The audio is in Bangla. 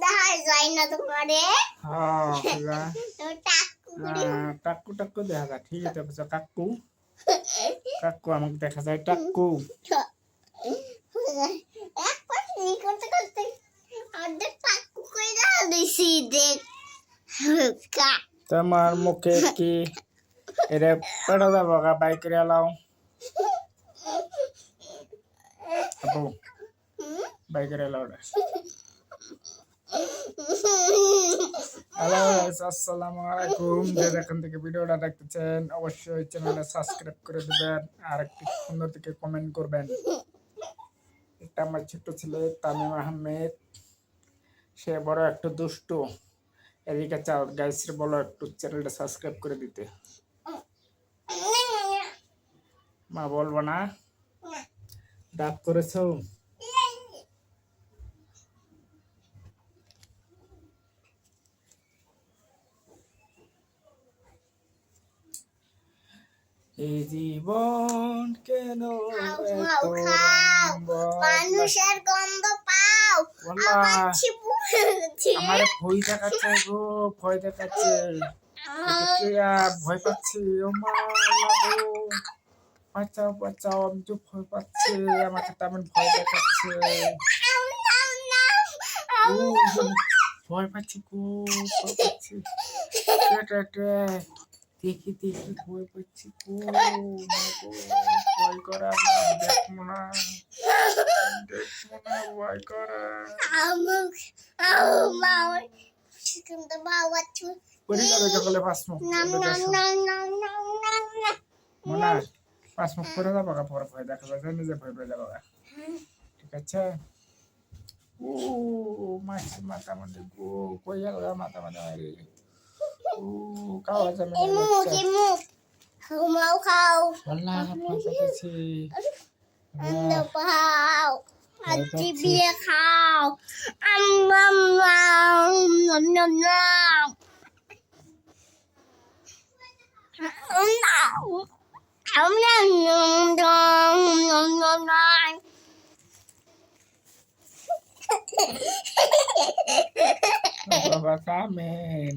দেখা যায় না তোমারে টাক্কু টাক্কু দেখা যায় ঠিক আছে কাকু কাকু আমাকে দেখা যায় টাক্কু তোমার মুখে কি এটা পেড়া যাবো বাইক রে লাও আপু বাইক রে লাও হ্যালো আসসালামু আলাইকুম যে যেখান থেকে ভিডিওটা দেখতেছেন অবশ্যই চ্যানেলে সাবস্ক্রাইব করে দিবেন আর একটি সুন্দর থেকে কমেন্ট করবেন। এটা আমার ছোট্ট ছেলে তামিম আহমেদ, সে বড় একটু দুষ্টু। এদিকে চাও গাইসের বলো একটু চ্যানেলটা সাবস্ক্রাইব করে দিতে। মা বলবো না ডাক করেছো? এই জীবন কেন মানুষের গন্ধ পাও আমার ভয় দেখাচ্ছে গো, ভয় দেখাচ্ছে, ভয় পাচ্ছি। ও মা গো, বাঁচাও বাঁচাও, আমি তো ভয় পাচ্ছি, আমাকে তেমন ভয় দেখাচ্ছে। ভয় পাচ্ছি গো, ভয় পাচ্ছি, দেখি দেখি ভয় পাচ্ছি গো, ভয় করা দেখবো না, দেখবো না, ভয় করা। পরে যাবে সকালে 5 মুখ মনে 5 মুখ পরে যাবো পরে ভয় দেখা যাবে, নিজে ভয় পেয়ে যাবো। ঠিক আছে। ও মাছি মাথা মধ্যে গো, কই গেল মাথা মাথা মারি। ও খাওয়া যাবে না, খাও আল্লাহ ভয় পাচ্ছি। খাও আজকে বিয়ে খাও বাবা কামেন